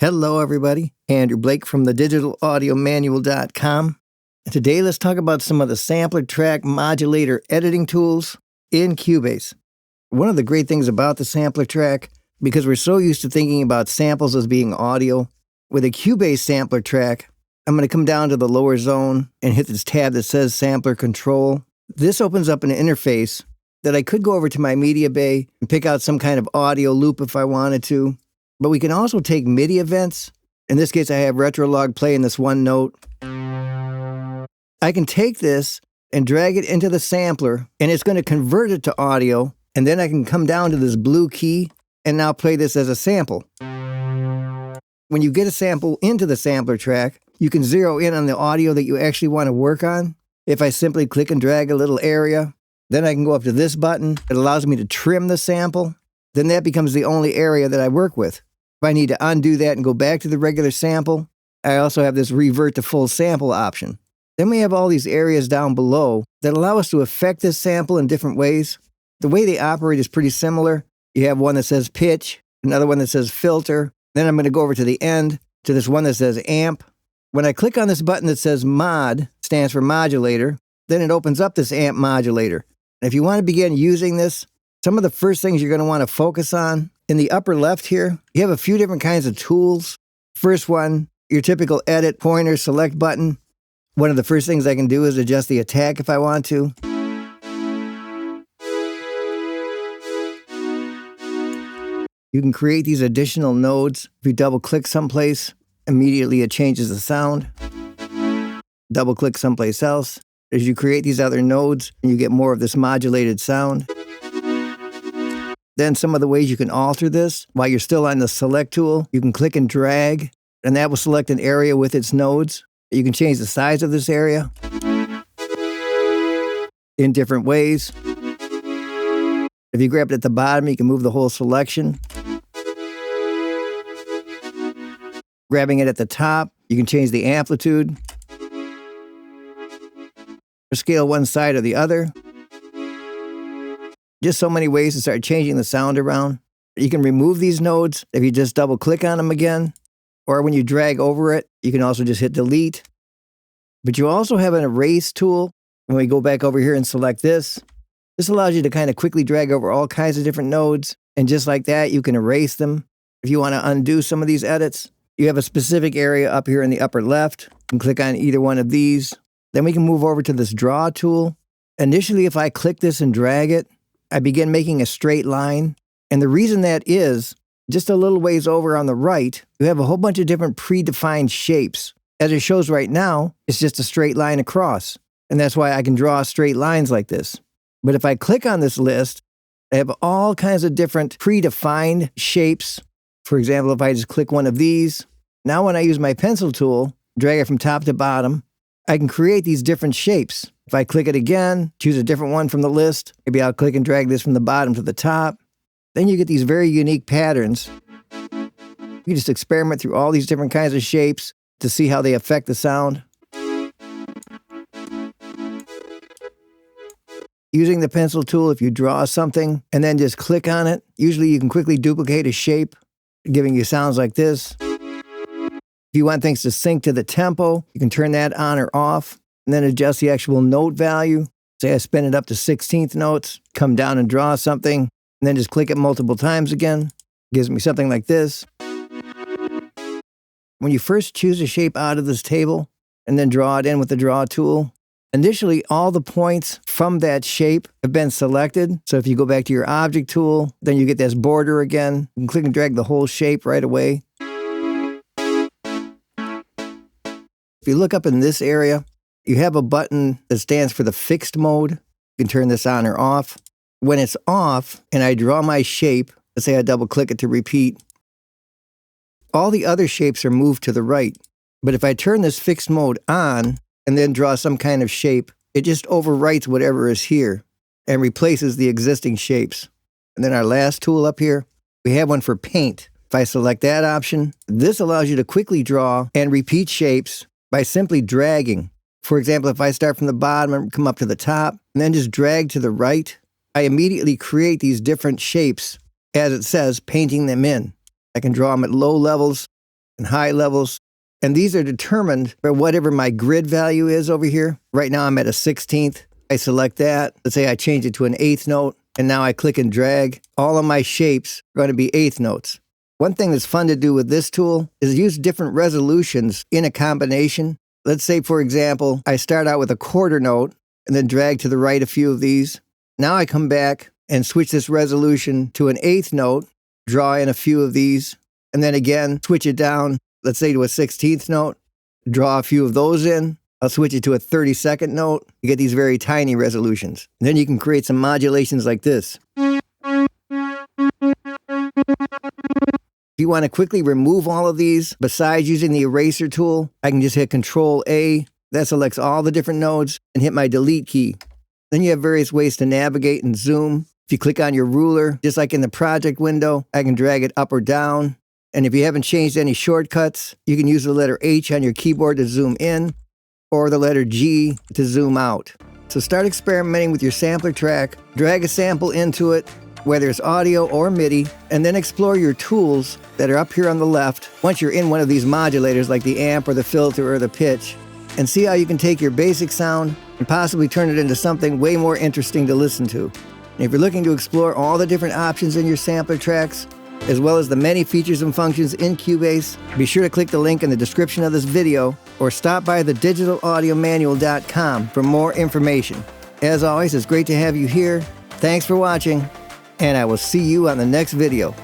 Hello, everybody. Andrew Blake from thedigitalaudio.manual.com. Today, let's talk about some of the Sampler Track Modulator editing tools in Cubase. One of the great things about the Sampler Track, because we're so used to thinking about samples as being audio, with a Cubase Sampler Track, I'm going to come down to the lower zone and hit this tab that says Sampler Control. This opens up an interface that I could go over to my media bay and pick out some kind of audio loop if I wanted to. But we can also take MIDI events. In this case, I have Retrolog playing this one note. I can take this and drag it into the sampler, and it's going to convert it to audio, and then I can come down to this blue key and now play this as a sample. When you get a sample into the sampler track, you can zero in on the audio that you actually want to work on. If I simply click and drag a little area, then I can go up to this button. It allows me to trim the sample. Then that becomes the only area that I work with. If I need to undo that and go back to the regular sample, I also have this revert to full sample option. Then we have all these areas down below that allow us to affect this sample in different ways. The way they operate is pretty similar. You have one that says pitch, another one that says filter. Then I'm going to go over to the end to this one that says amp. When I click on this button that says mod, stands for modulator, then it opens up this amp modulator. And if you want to begin using this, some of the first things you're going to want to focus on, in the upper left here, you have a few different kinds of tools. First one, your typical edit pointer select button. One of the first things I can do is adjust the attack if I want to. You can create these additional nodes. If you double click someplace, immediately it changes the sound. Double click someplace else. As you create these other nodes, you get more of this modulated sound. Then some of the ways you can alter this, while you're still on the select tool, you can click and drag, and that will select an area with its nodes. You can change the size of this area in different ways. If you grab it at the bottom, you can move the whole selection. Grabbing it at the top, you can change the amplitude, or scale one side or the other. Just so many ways to start changing the sound around. You can remove these nodes if you just double click on them again, or when you drag over it, you can also just hit delete. But you also have an erase tool. When we go back over here and select this, this allows you to kind of quickly drag over all kinds of different nodes, and just like that, you can erase them. If you want to undo some of these edits, you have a specific area up here in the upper left. You can click on either one of these. Then we can move over to this draw tool. Initially, if I click this and drag it, I begin making a straight line. And the reason that is, just a little ways over on the right, you have a whole bunch of different predefined shapes. As it shows right now, it's just a straight line across. And that's why I can draw straight lines like this. But if I click on this list, I have all kinds of different predefined shapes. For example, if I just click one of these, now when I use my pencil tool, drag it from top to bottom, I can create these different shapes. If I click it again, choose a different one from the list, maybe I'll click and drag this from the bottom to the top. Then you get these very unique patterns. You can just experiment through all these different kinds of shapes to see how they affect the sound. Using the pencil tool, if you draw something and then just click on it, usually you can quickly duplicate a shape, giving you sounds like this. If you want things to sync to the tempo, you can turn that on or off, and then adjust the actual note value. Say I spin it up to 16th notes, come down and draw something, and then just click it multiple times again. Gives me something like this. When you first choose a shape out of this table, and then draw it in with the draw tool, initially all the points from that shape have been selected. So if you go back to your object tool, then you get this border again. You can click and drag the whole shape right away. If you look up in this area, you have a button that stands for the fixed mode. You can turn this on or off. When it's off and I draw my shape, let's say I double click it to repeat, all the other shapes are moved to the right. But if I turn this fixed mode on and then draw some kind of shape, it just overwrites whatever is here and replaces the existing shapes. And then our last tool up here, we have one for paint. If I select that option, this allows you to quickly draw and repeat shapes by simply dragging. For example, if I start from the bottom and come up to the top, and then just drag to the right, I immediately create these different shapes, as it says, painting them in. I can draw them at low levels, and high levels. And these are determined by whatever my grid value is over here. Right now I'm at a 16th. I select that. Let's say I change it to an 8th note. And now I click and drag. All of my shapes are going to be 8th notes. One thing that's fun to do with this tool is use different resolutions in a combination. Let's say, for example, I start out with a quarter note and then drag to the right a few of these. Now I come back and switch this resolution to an 8th note, draw in a few of these, and then again, switch it down, let's say to a 16th note, draw a few of those in. I'll switch it to a 32nd note. You get these very tiny resolutions. And then you can create some modulations like this. If you want to quickly remove all of these, besides using the eraser tool, I can just hit Control-A. That selects all the different nodes and hit my delete key. Then you have various ways to navigate and zoom. If you click on your ruler, just like in the project window, I can drag it up or down. And if you haven't changed any shortcuts, you can use the letter H on your keyboard to zoom in, or the letter G to zoom out. So start experimenting with your sampler track, drag a sample into it, whether it's audio or MIDI, and then explore your tools that are up here on the left once you're in one of these modulators like the amp or the filter or the pitch, and see how you can take your basic sound and possibly turn it into something way more interesting to listen to. And if you're looking to explore all the different options in your sampler tracks, as well as the many features and functions in Cubase, be sure to click the link in the description of this video or stop by the digitalaudiomanual.com for more information. As always, it's great to have you here. Thanks for watching, and I will see you on the next video.